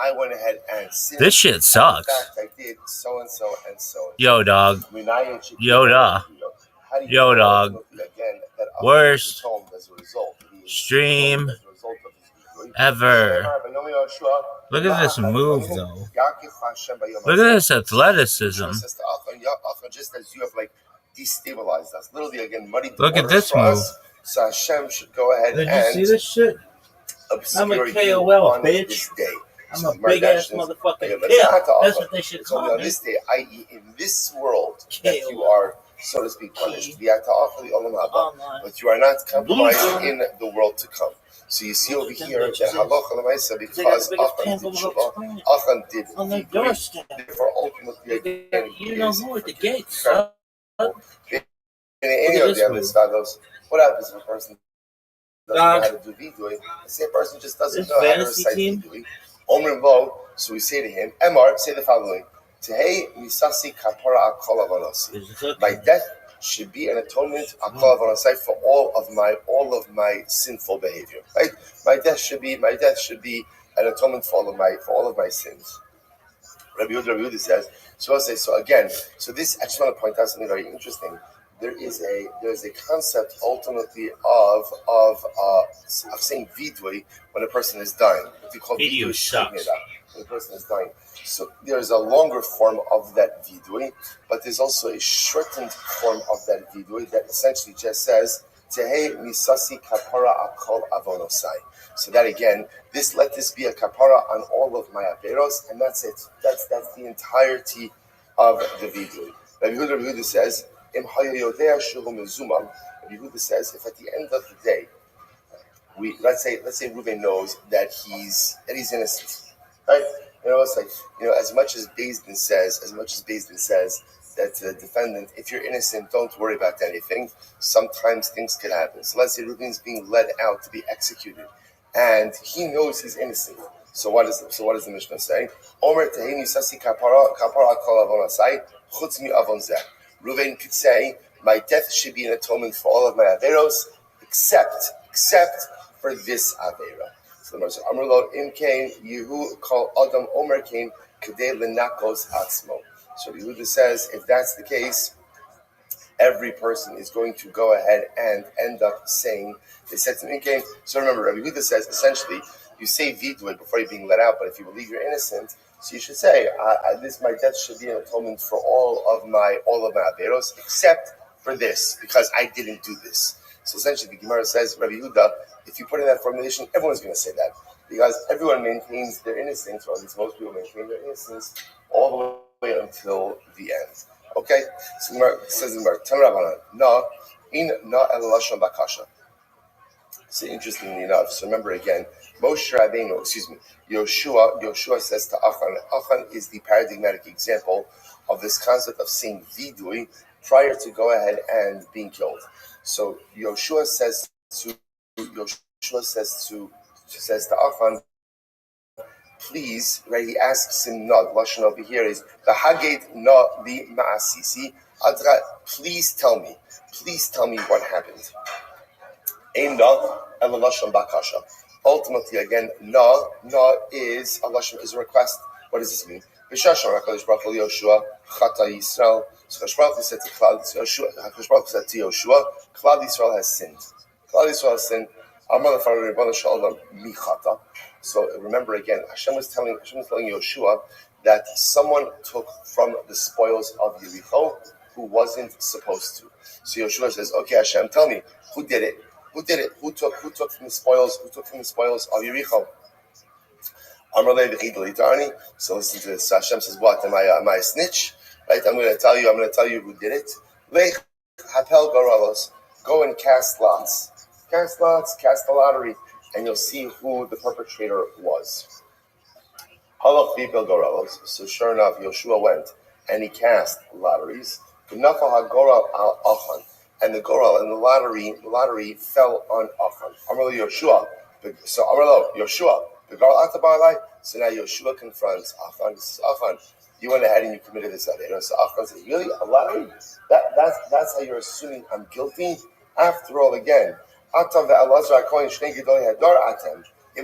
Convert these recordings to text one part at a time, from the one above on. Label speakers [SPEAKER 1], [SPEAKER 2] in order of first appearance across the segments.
[SPEAKER 1] I went ahead and sinned.
[SPEAKER 2] This shit sucks.
[SPEAKER 1] In fact, I did so and so and so.
[SPEAKER 2] Yo, dog. Yoda. Yo, dog. Worst stream ever. Look at this move, though. Look at this athleticism.
[SPEAKER 1] Just as you have destabilized us, literally again, muddy.
[SPEAKER 2] Look at this move.
[SPEAKER 1] So Hashem should go ahead
[SPEAKER 2] and see this shit?
[SPEAKER 1] I'm a KOL, bitch. This day.
[SPEAKER 2] I'm a big ass motherfucking That's what they should call me.
[SPEAKER 1] On this day, i.e., in this world, that you are, so to speak, punished. But you are not compromised in the world to come. So you see over here that halacha l'maisa, because Achan did
[SPEAKER 2] on the doorstep.
[SPEAKER 1] Therefore, ultimately, again,
[SPEAKER 2] you know who at the gates.
[SPEAKER 1] What happens if a person doesn't know how to do vidui? Let's say a person just doesn't know how to recite vidui. So we say to him, Emar, say the following: Tehei misasi kapara akol avanosai. My death should be an atonement akol avanosai for all of my sinful behavior. Right? My death should be an atonement for all of my sins. Rabbi Yehuda says. So I'll say. So again. So this I just want to point out something very interesting. There's a concept ultimately of saying vidui when a person is dying. What we call vidui sucks. When a person is dying. So there's a longer form of that vidui, but there's also a shortened form of that vidui that essentially just says Tehei misasi kapara akol avonosai. So that again, let this be a kapara on all of my averos, and that's it. That's the entirety of the vidui. Rabbi Yehuda says. Rabbi Yehuda says, if at the end of the day, let's say Reuven knows that he's innocent, right? It's as much as Beis Din says that to the defendant, if you're innocent, don't worry about anything. Sometimes things can happen. So let's say Reuven's being led out to be executed, and he knows he's innocent. So what does the Mishnah say? Omer teheni sasi kapara kol avonasai chutz mi avon zeh. Reuven could say, my death should be an atonement for all of my averos, except for this avera. So the Gemara Amrlo imkein Yehu kol Adam Omer kein kedei lenakos atzmo. So Yehuda says, if that's the case, every person is going to go ahead and end up saying, they said to imkein. So remember, Rabbi Yehuda says, essentially, you say vidui before you're being let out, but if you believe you're innocent, so you should say, my death should be an atonement for all of my averos, except for this, because I didn't do this. So essentially, the Gemara says, Rabbi Yehuda, if you put in that formulation, everyone's going to say that, because everyone maintains their innocence, or at least most people maintain their innocence, all the way until the end. Okay? So Gemara says in Gemara, Tan Rabbanan, na el lashon bakasha. So interestingly enough, so remember again, Yoshua says to Achan. Achan is the paradigmatic example of this concept of saying vidui prior to go ahead and being killed. So Yoshua says to Achan, please, right? He asks him, the lashon over here is the haged na li ma'asisi adra. Please tell me what happened. Ein na el lashon bakasha. Ultimately, again, na is a request. What does this mean? B'shashon HaKadosh Baruch Hu Yoshua chata Yisrael. So HaKadosh Baruch Hu said to Yoshua, Klal Yisrael has sinned. Amar lefaru Ribono shel Olam mi chata. So remember again, Hashem was telling Yoshua that someone took from the spoils of Yericho who wasn't supposed to. So Yoshua says, "Okay, Hashem, tell me who did it." Who did it? Who took from the spoils? Who took from the spoils of Yericho? So listen to this. Hashem says, "What? Am I a snitch? Right? I'm going to tell you who did it. Lech hapel goralos. Go and cast lots. Cast the lottery, and you'll see who the perpetrator was." Halach vipel goralos. So sure enough, Yoshua went and he cast lotteries. V'nafal hagoral al Achan. And the goral and the lottery fell on Achan. Amrlo Yoshua. So Amrlo Yoshua. The goral atabalai. So now Yoshua confronts Achan. This is Achan. You went ahead and you committed this avera. So Achan says, "Really, a lottery? That's how you're assuming I'm guilty? After all, again, it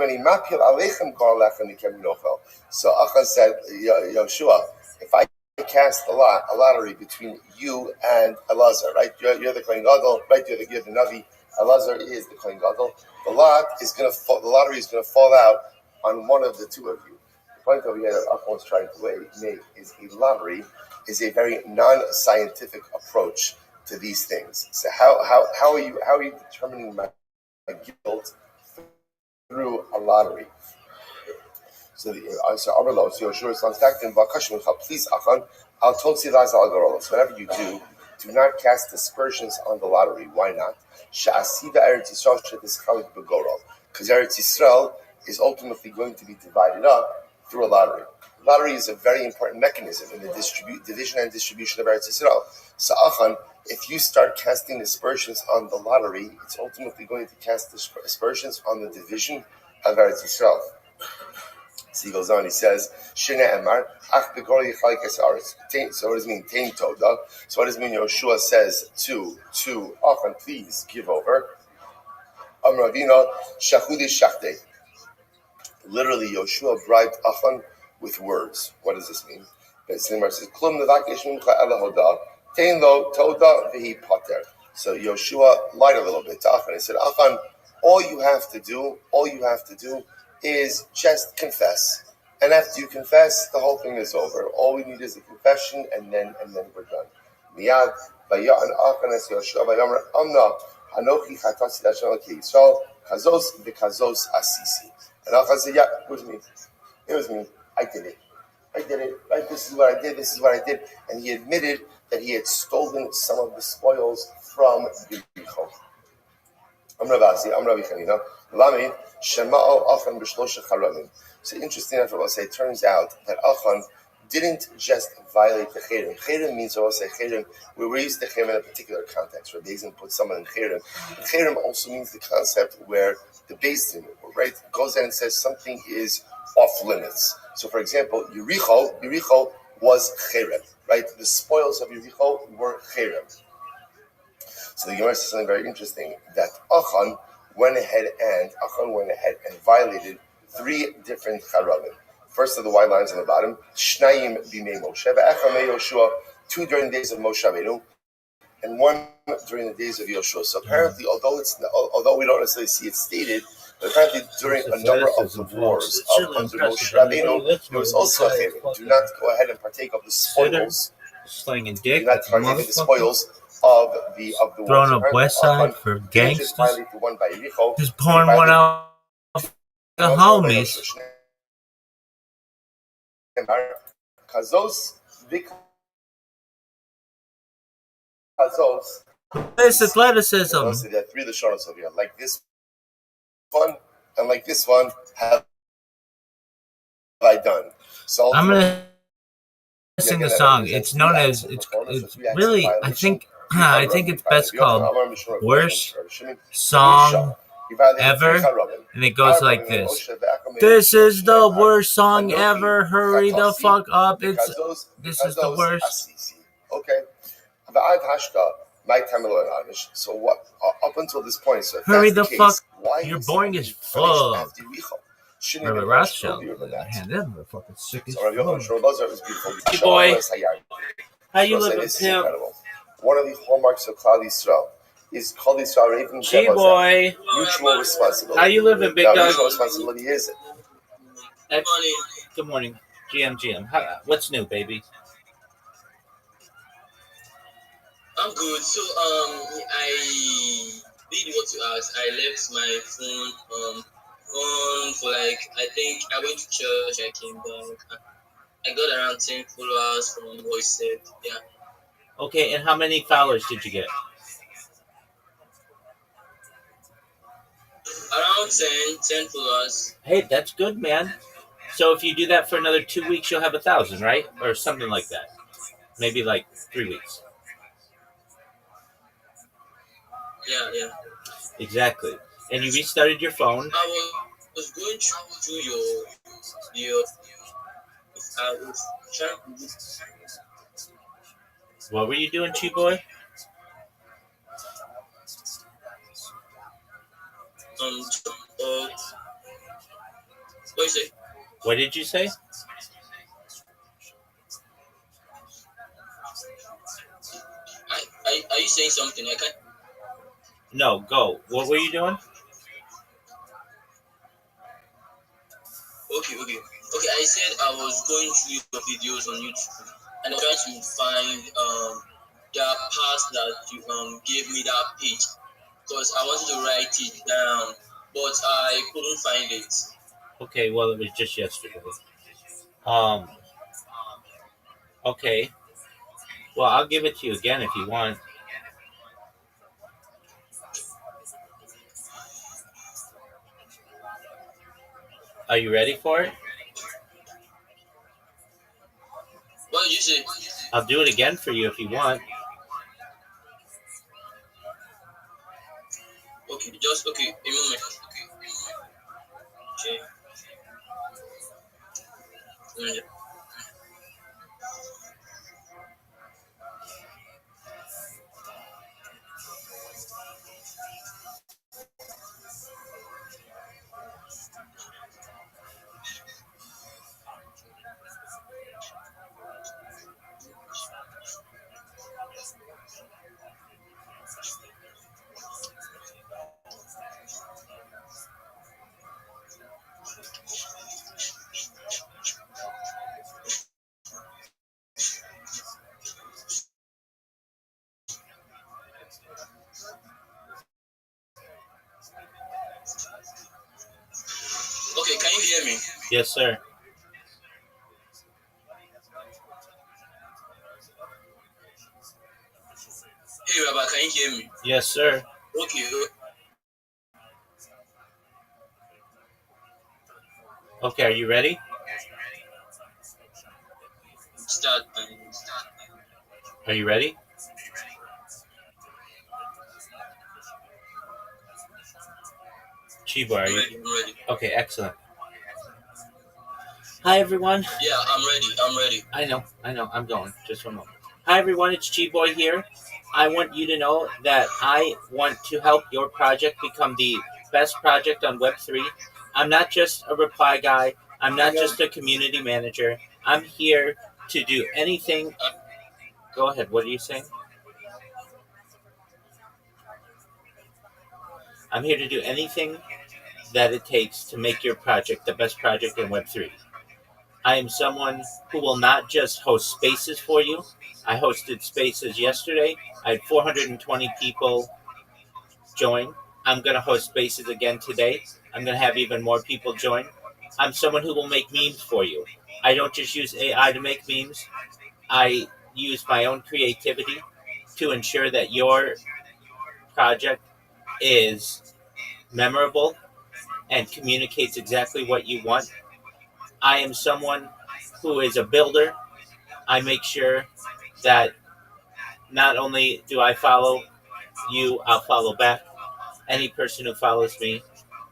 [SPEAKER 1] So Achan said, Yoshua, if I cast a lottery between you and Elazar, right? You're the Kohen Gadol, right? You're the Navi. Elazar is the Kohen Gadol. The lottery is going to fall out on one of the two of you. The point over here that Achan was trying to make is a lottery is a very non-scientific approach to these things. So how are you determining my guilt through a lottery? So Yoshua is please Achan, I'll totsi lazal agorolos. Whatever you do not cast aspersions on the lottery. Why not? Sha'asida Eretz Yisrael she'tischalik begorol. Because Eretz Yisrael is ultimately going to be divided up through a lottery. Lottery is a very important mechanism in the division and distribution of Eretz Yisrael. So Achan, if you start casting aspersions on the lottery, it's ultimately going to cast aspersions on the division of Eretz Yisrael. So he goes on, he says, Shina Emar, Ach Begori Yichalik Esaretz. So what does it mean? Tein Toda. So what does it mean? Yoshua says to Achan, please give over. Amravina, Shachudi Shachte. Literally, Yoshua bribed Achan with words. What does this mean? It says, Klum Nevakesh Mincha Ela Hoda, Tein Lo Toda Vihi Pater. So Yoshua lied a little bit to Achan. He said, Achan, all you have to do is just confess. And after you confess, the whole thing is over. All we need is a confession, and then we're done. Miyad, Vaya'an Achan es Yoshua, Vayomer, Amna, Hanochi Chatasi Lashem L'Kei Yisrael, Kazos v'Kazos Asisi. And Achan said, yeah, it was me. I did it. Right? This is what I did. And he admitted that he had stolen some of the spoils from Yericho. Rabbi Chanina. Lami Shema'o Achan b'shlosha charamim. So interesting enough, I will say, it turns out that Achan didn't just violate the Cherem. Cherem means, I will say, Cherem, we're used to Cherem in a particular context, where Beis Din put someone in Cherem. Cherem also means the concept where the Beis Din, right, goes in and says something is off limits. So, for example, Yericho was Cherem, right? The spoils of Yericho were Cherem. So the Gemara says something very interesting, that Achan went ahead and violated 3 different charamim. First of the white lines on the bottom, Shnayim b'mei Moshe, ve'echad mei Yoshua, 2 during the days of Moshe Rabbeinu, and 1 during the days of Yoshua. So apparently, although we don't necessarily see it stated, but apparently during a number of the wars under Moshe Rabbeinu, there was also a cherem. Do not go ahead and partake of the spoils.
[SPEAKER 2] Slinging dick.
[SPEAKER 1] Do not partake of the spoils of the
[SPEAKER 2] throwing up West Side for gangsters. Just pouring one out for the homies. This athleticism.
[SPEAKER 1] There are 3 Lashonos over here. Like this one and like this one have I done. So
[SPEAKER 2] I'm gonna sing the song. It's known as it's really I think it's best called Worst Song Ever, and it goes like this. This is the worst song ever. Hurry the fuck up. This is the worst.
[SPEAKER 1] Okay. So what? Up until this point, so
[SPEAKER 2] hurry the fuck. You're boring as fuck. Rabbi ROTHSCHILD. Man, that motherfucker's sick as fuck. Hey boy, how you living, pimp?
[SPEAKER 1] One of the hallmarks of Klal Yisrael is Klal Yisrael even
[SPEAKER 2] boy.
[SPEAKER 1] Mutual responsibility.
[SPEAKER 2] How you living, big dog?
[SPEAKER 1] Mutual responsibility is
[SPEAKER 2] Good morning, GM. What's new, baby?
[SPEAKER 3] I'm good. So I did what you asked. I left my phone on for like I think I went to church. I came back. I got around 10 followers from what he said. Yeah.
[SPEAKER 2] Okay, and how many followers did you get?
[SPEAKER 3] Around 10 followers.
[SPEAKER 2] Hey, that's good, man. So if you do that for another 2 weeks, you'll have 1,000, right? Or something like that. Maybe like 3 weeks.
[SPEAKER 3] Yeah.
[SPEAKER 2] Exactly. And you restarted your phone.
[SPEAKER 3] I was going through your I was trying to.
[SPEAKER 2] What were you doing, Chi boy?
[SPEAKER 3] What you say?
[SPEAKER 2] What did you say?
[SPEAKER 3] Are you saying something? I can't.
[SPEAKER 2] No, go. What were you doing?
[SPEAKER 3] Okay. I said I was going through your videos on YouTube, and I was trying to find that part that you gave me that page, because I wanted to write it down, but I couldn't find it.
[SPEAKER 2] Okay, well, it was just yesterday. Um, okay. Well, I'll give it to you again if you want. Are you ready for it?
[SPEAKER 3] What did you say?
[SPEAKER 2] I'll do it again for you if you want.
[SPEAKER 3] Okay, just okay. A moment. Okay. Mm. Okay, can you hear me?
[SPEAKER 2] Yes, sir.
[SPEAKER 3] Hey, Rabbi, can you hear me?
[SPEAKER 2] Yes, sir.
[SPEAKER 3] Okay.
[SPEAKER 2] Okay, are you ready?
[SPEAKER 3] Start.
[SPEAKER 2] Are you ready? Chiba, are
[SPEAKER 3] I'm
[SPEAKER 2] you?
[SPEAKER 3] ready. I'm ready.
[SPEAKER 2] Okay, excellent. Hi, everyone.
[SPEAKER 3] Yeah, I'm ready. I'm ready.
[SPEAKER 2] I know, I'm going. Just one moment. Hi, everyone. It's G-Boy here. I want you to know that I want to help your project become the best project on Web3. I'm not just a reply guy. I'm not just a community manager. I'm here to do anything. Go ahead. What are you saying? I'm here to do anything that it takes to make your project the best project in Web3. I am someone who will not just host spaces for you. I hosted spaces yesterday. I had 420 people join. I'm going to host spaces again today. I'm going to have even more people join. I'm someone who will make memes for you. I don't just use AI to make memes. I use my own creativity to ensure that your project is memorable and communicates exactly what you want. I am someone who is a builder. I make sure that not only do I follow you, I'll follow back any person who follows me.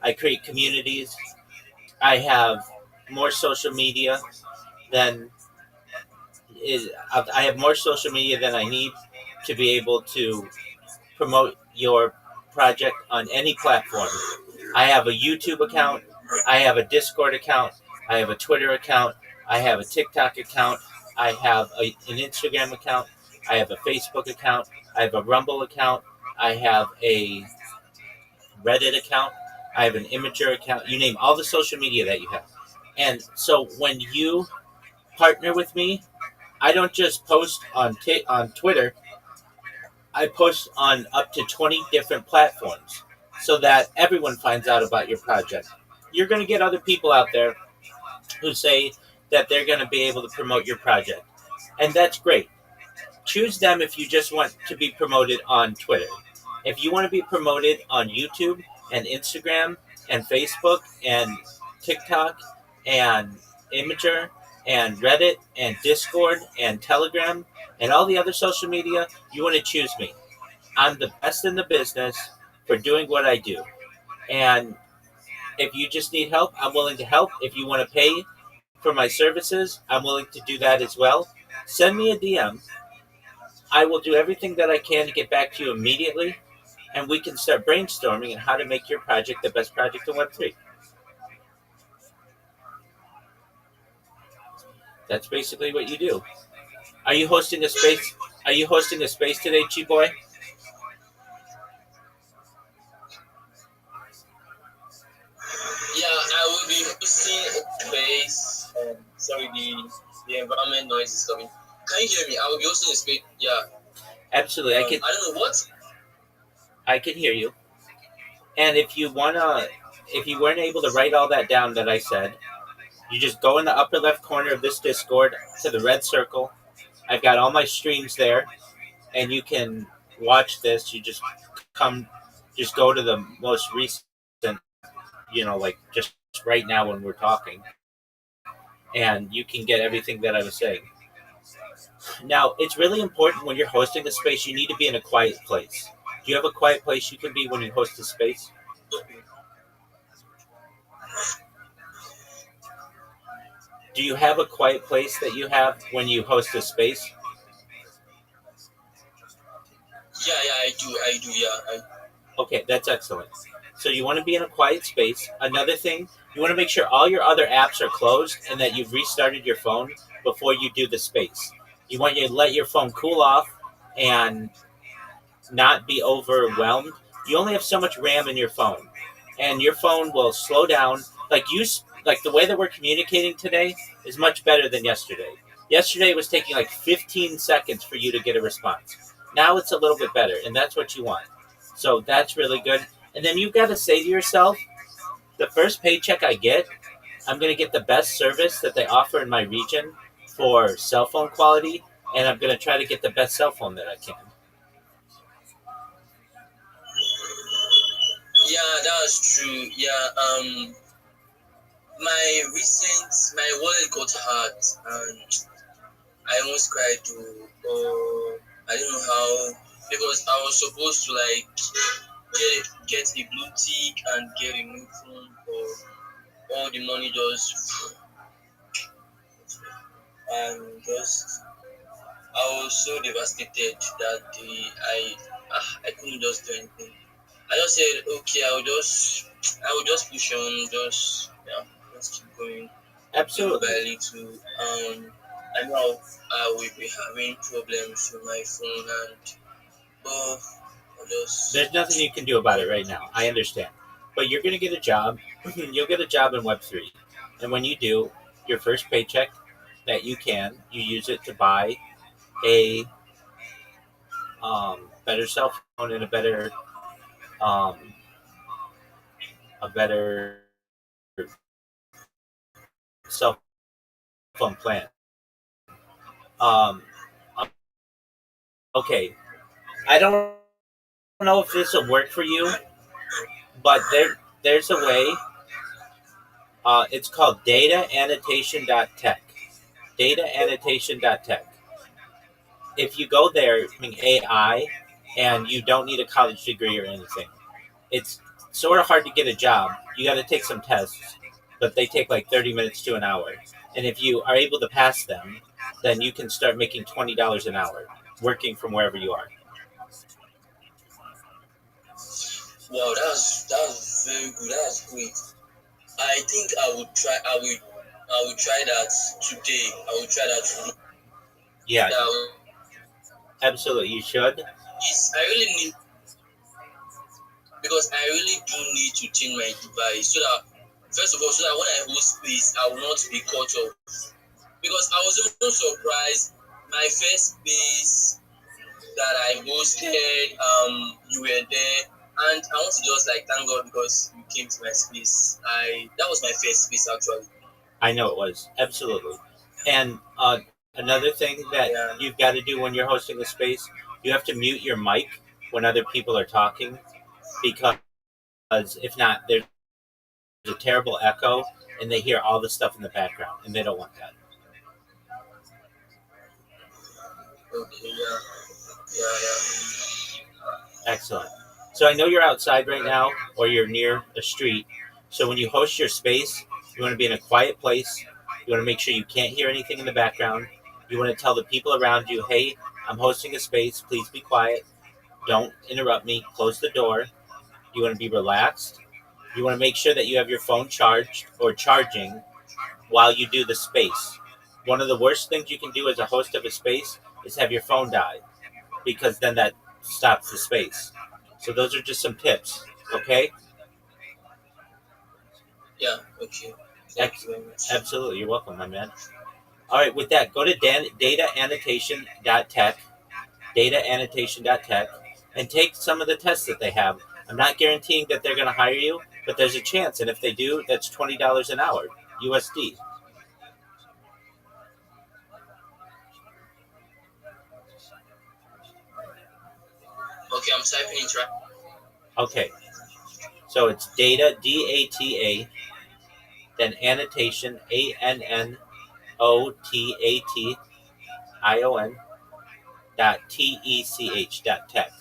[SPEAKER 2] I create communities. I have more social media than is. I have more social media than I need to be able to promote your project on any platform. I have a YouTube account. I have a Discord account. I have a Twitter account. I have a TikTok account. I have an Instagram account. I have a Facebook account. I have a Rumble account. I have a Reddit account. I have an Imager account. You name all the social media that you have. And so when you partner with me, I don't just post on Twitter. I post on up to 20 different platforms so that everyone finds out about your project. You're going to get other people out there who say that they're going to be able to promote your project. And that's great. Choose them if you just want to be promoted on Twitter. If you want to be promoted on YouTube and Instagram and Facebook and TikTok and Imager and Reddit and Discord and Telegram and all the other social media, you want to choose me. I'm the best in the business for doing what I do. And if you just need help, I'm willing to help. If you want to pay for my services, I'm willing to do that as well. Send me a DM. I will do everything that I can to get back to you immediately, and we can start brainstorming on how to make your project the best project in Web3. That's basically what you do. Are you hosting a space? Are you hosting a space today, Chi Boy?
[SPEAKER 3] Yeah, I will be hosting a space. Sorry, the environment noise is coming. Can you hear me? I will be hosting a space. Yeah.
[SPEAKER 2] Absolutely,
[SPEAKER 3] I don't know what.
[SPEAKER 2] I can hear you. And if you weren't able to write all that down that I said, you just go in the upper left corner of this Discord to the red circle. I've got all my streams there, and you can watch this. You come, just go to the most recent, like just right now when we're talking, and you can get everything that I was saying. Now, it's really important when you're hosting a space, you need to be in a quiet place. Do you have a quiet place you can be when you host a space?
[SPEAKER 3] Okay.
[SPEAKER 2] Do you have a quiet place that you have when you host a space?
[SPEAKER 3] Yeah, I do. I do. Yeah.
[SPEAKER 2] Okay, that's excellent. So you want to be in a quiet space. Another thing, you want to make sure all your other apps are closed and that you've restarted your phone before you do the space. You want you to let your phone cool off and not be overwhelmed. You only have so much RAM in your phone, and your phone will slow down. Like the way that we're communicating today is much better than yesterday. Yesterday was taking like 15 seconds for you to get a response. Now it's a little bit better, and that's what you want. So that's really good. And then you've got to say to yourself, the first paycheck I get, I'm going to get the best service that they offer in my region for cell phone quality, and I'm going to try to get the best cell phone that I can.
[SPEAKER 3] Yeah, that's true. Yeah. My wallet got hacked, and I almost cried too. I don't know how, because I was supposed to like get a blue tick and get a new phone, but all the money just and just I was so devastated that day. I couldn't just do anything. I just said okay. I will just push on. Just keep going little
[SPEAKER 2] Absolutely.
[SPEAKER 3] by little. I know I will be having problems with my phone, and but I just
[SPEAKER 2] There's nothing you can do about it right now. I understand. But you're going to get a job. You'll get a job in Web3. And when you do, your first paycheck that you use it to buy a better cell phone and um, a better cell phone plan. Um, okay. I don't know if this will work for you, but there's a way. It's called dataannotation.tech. Dataannotation.tech. If you go there, AI, and you don't need a college degree or anything, it's sort of hard to get a job. You got to take some tests, but they take like 30 minutes to an hour. And if you are able to pass them, then you can start making $20 an hour working from wherever you are.
[SPEAKER 3] wow. That's very good. That's great. I think I would try. I will try that today. I will try that today.
[SPEAKER 2] Yeah,
[SPEAKER 3] That
[SPEAKER 2] absolutely. You should.
[SPEAKER 3] is I really need, because I really do need to change my device so that first of all, so that when I host space, I will not be caught up. Because I was even surprised. My first space that I hosted, you were there, and I want to just like thank God because you came to my space. I That was my first space actually.
[SPEAKER 2] I know it was. Absolutely. And another thing that
[SPEAKER 3] Yeah.
[SPEAKER 2] you've got to do when you're hosting a space, you have to mute your mic when other people are talking because if not, there's a terrible echo and they hear all the stuff in the background and they don't want that.
[SPEAKER 3] Okay. Yeah. Yeah. Yeah.
[SPEAKER 2] Excellent. So I know you're outside right now or you're near a street. So when you host your space, you want to be in a quiet place. You want to make sure you can't hear anything in the background. You want to tell the people around you, hey, I'm hosting a space. Please be quiet. Don't interrupt me. Close the door. You want to be relaxed. You want to make sure that you have your phone charged or charging while you do the space. one of the worst things you can do as a host of a space is have your phone die, because then that stops the space. So those are just some tips, okay?
[SPEAKER 3] Yeah, okay. Thank you very much.
[SPEAKER 2] Absolutely, you're welcome, my man. All right, with that, go to dataannotation.tech, dataannotation.tech, and take some of the tests that they have. I'm not guaranteeing that they're going to hire you, but there's a chance, and if they do, that's $20 an hour, USD.
[SPEAKER 3] Okay, I'm typing it right.
[SPEAKER 2] Okay, so it's data, DATA, then annotation, ANNOTATION, .TECH.tech,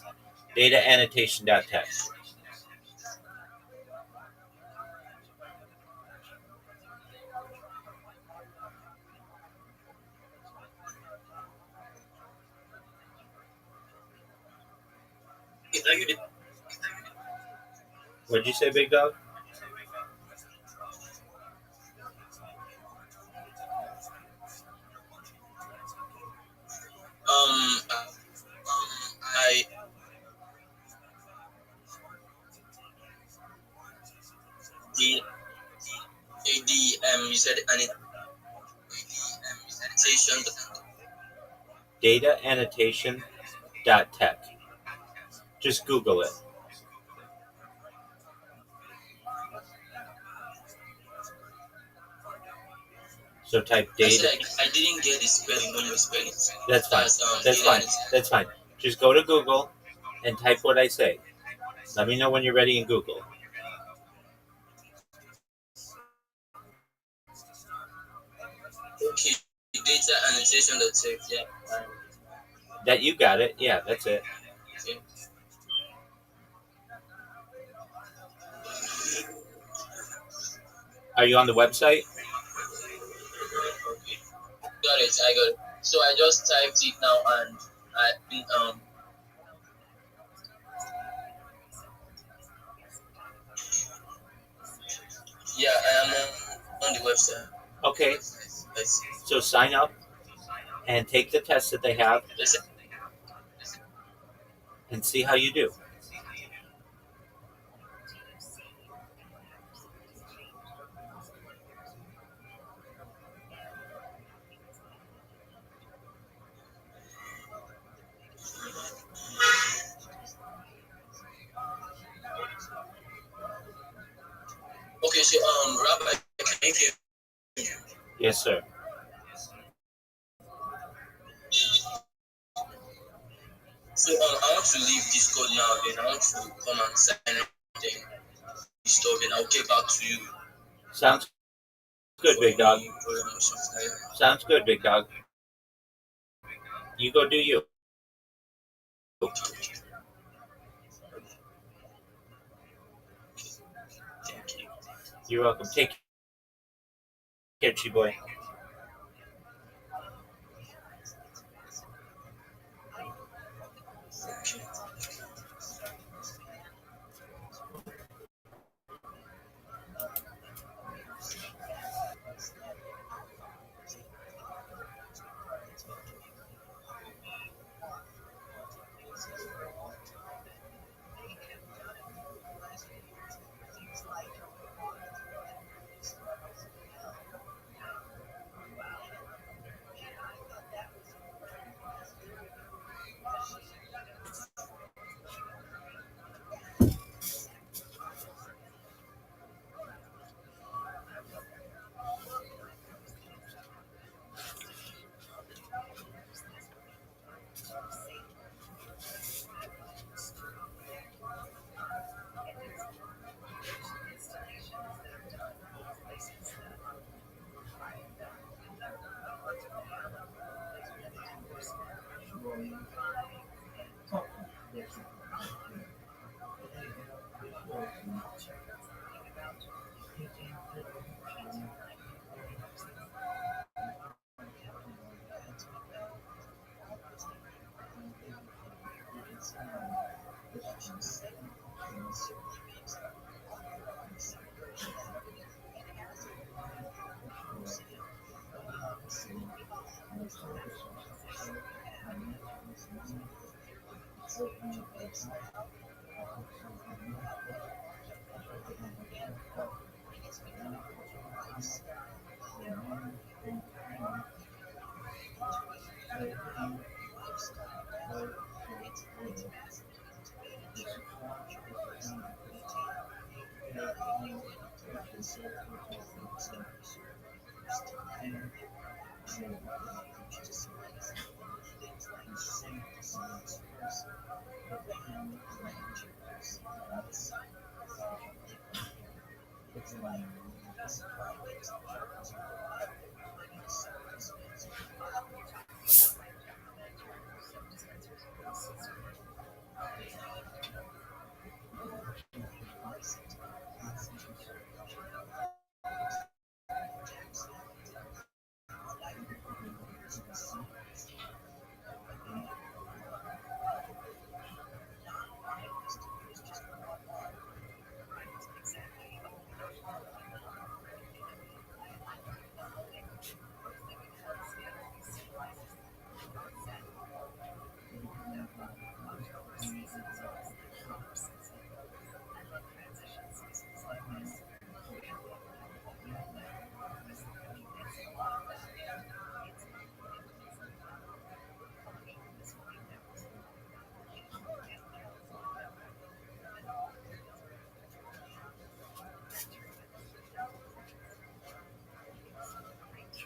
[SPEAKER 2] dataannotation.tech.
[SPEAKER 3] Are you the,
[SPEAKER 2] What'd you say, big dog?
[SPEAKER 3] um I the you said annotation.
[SPEAKER 2] Dataannotation.tech. Just Google it. So type
[SPEAKER 3] I said
[SPEAKER 2] data.
[SPEAKER 3] I didn't get the spelling when you were spelling.
[SPEAKER 2] That's fine. That's
[SPEAKER 3] data
[SPEAKER 2] fine. That's fine. Just go to Google and type what I say. Let me know when you're ready in Google.
[SPEAKER 3] Okay, data annotation. That's it. Yeah.
[SPEAKER 2] That you got it. Yeah, that's it.
[SPEAKER 3] Okay.
[SPEAKER 2] Are you on the website?
[SPEAKER 3] Okay. Got it. I got it. So I just typed it now, and yeah, I am on the website.
[SPEAKER 2] Okay.
[SPEAKER 3] I see.
[SPEAKER 2] So sign up and take the test that they have
[SPEAKER 3] Yes,
[SPEAKER 2] and see how you do.
[SPEAKER 3] okay, so Rabbi, can you hear me?
[SPEAKER 2] Yes, sir.
[SPEAKER 3] So I want to leave Discord now. Then I want to come and sign up. Then stop. Then I'll get back to you.
[SPEAKER 2] Sounds good, big dog.
[SPEAKER 3] Something like that.
[SPEAKER 2] Sounds good, big dog. You go do you.
[SPEAKER 3] Thank you.
[SPEAKER 2] You're welcome. Take care, Chi-boy.
[SPEAKER 3] Okay.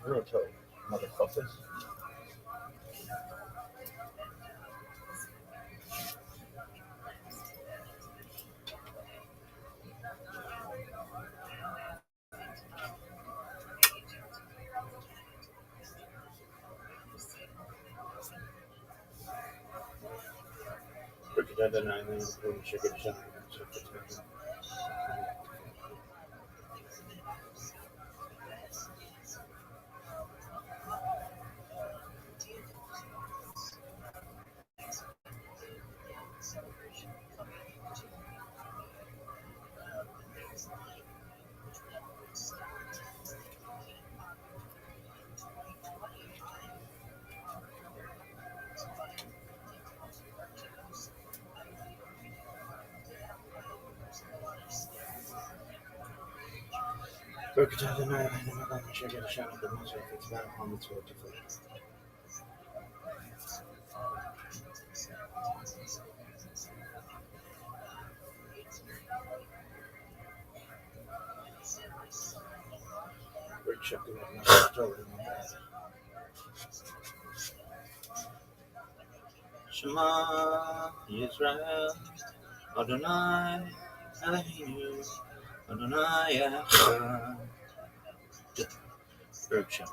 [SPEAKER 4] Toronto, motherfuckers.
[SPEAKER 2] Shema Yisrael, Adonai Eloheinu, Adonai Echad.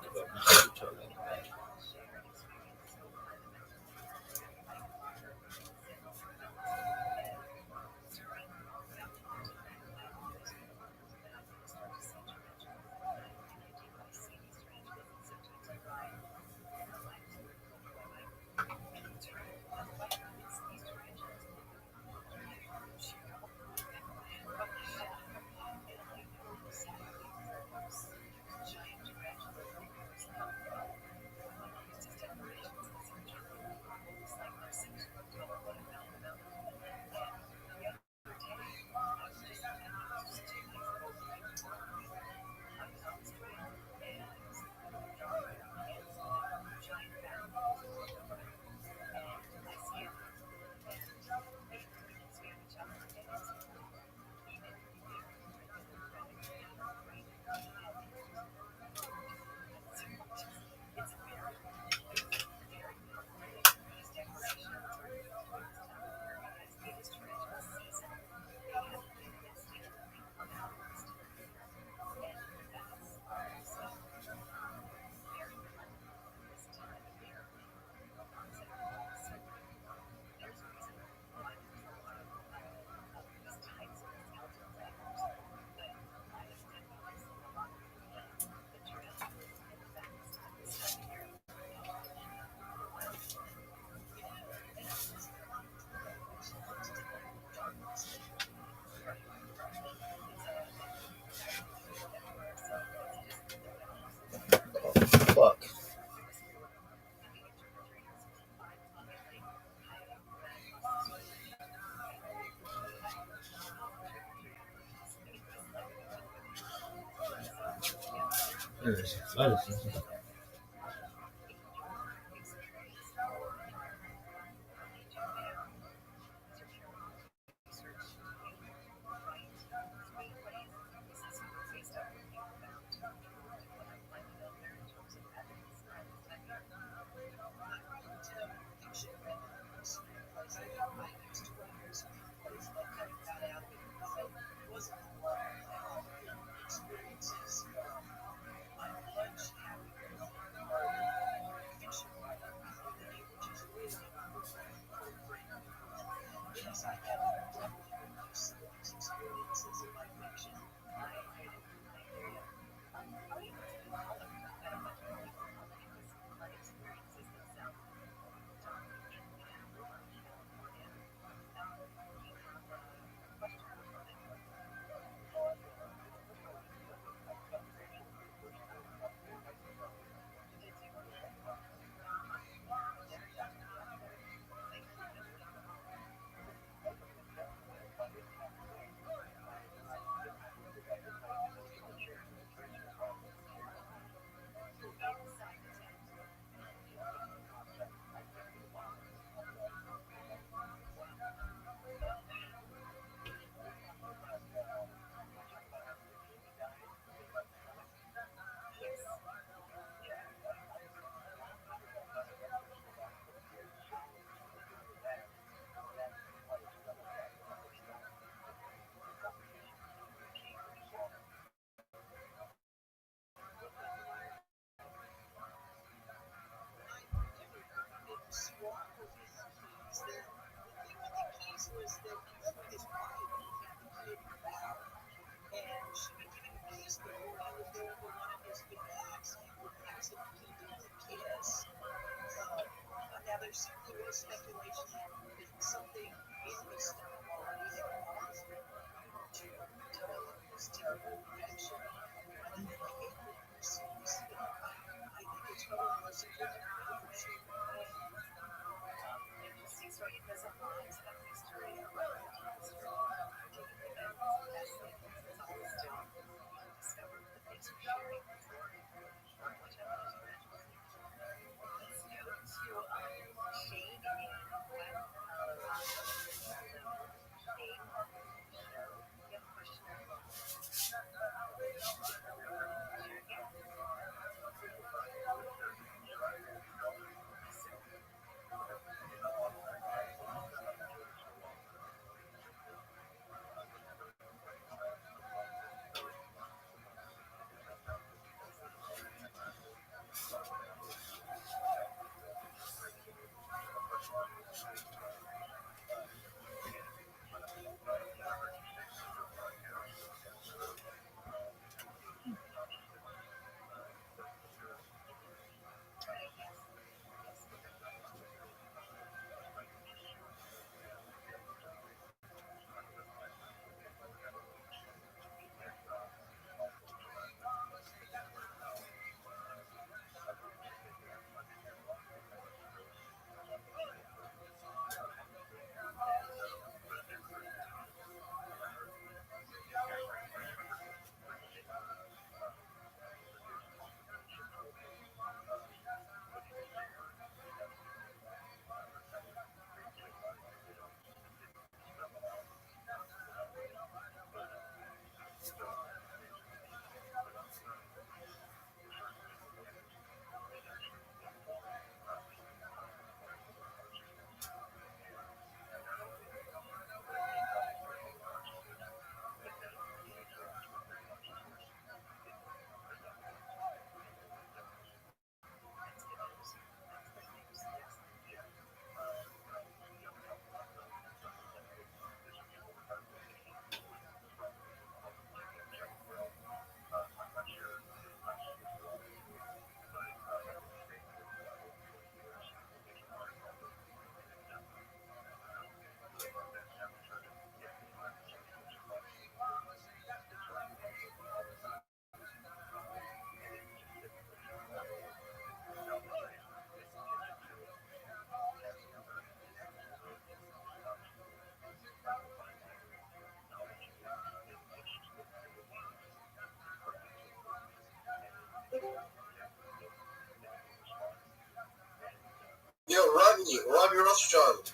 [SPEAKER 5] Rothschild.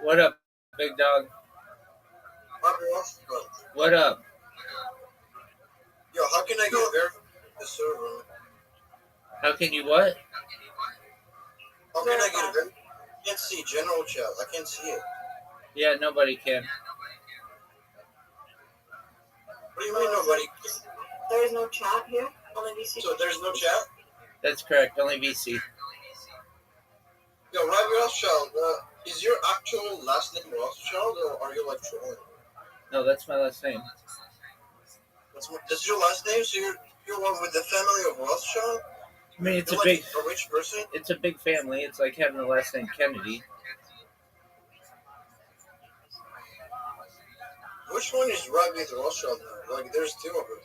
[SPEAKER 2] What up, big dog?
[SPEAKER 5] Rabbi Rothschild.
[SPEAKER 2] What up?
[SPEAKER 5] Yo, how can I get verify the server?
[SPEAKER 2] How can you what?
[SPEAKER 5] How can I get a verify? I can't see general chat. I can't see it.
[SPEAKER 2] Yeah, nobody can.
[SPEAKER 5] What do you mean nobody?
[SPEAKER 6] There is no chat here. Only VC.
[SPEAKER 5] So there's no chat?
[SPEAKER 2] That's correct. Only VC.
[SPEAKER 5] Yo, Rabbi Rothschild, is your actual last name Rothschild, or are you like trolling?
[SPEAKER 2] No, that's my last name.
[SPEAKER 5] This is your last name? So you're one with the family of Rothschild?
[SPEAKER 2] I mean, it's
[SPEAKER 5] you're
[SPEAKER 2] a
[SPEAKER 5] like
[SPEAKER 2] big,
[SPEAKER 5] a rich person?
[SPEAKER 2] it's a big family. It's like having the last name Kennedy.
[SPEAKER 5] Which one is Rabbi Rothschild now? Like, there's two of them.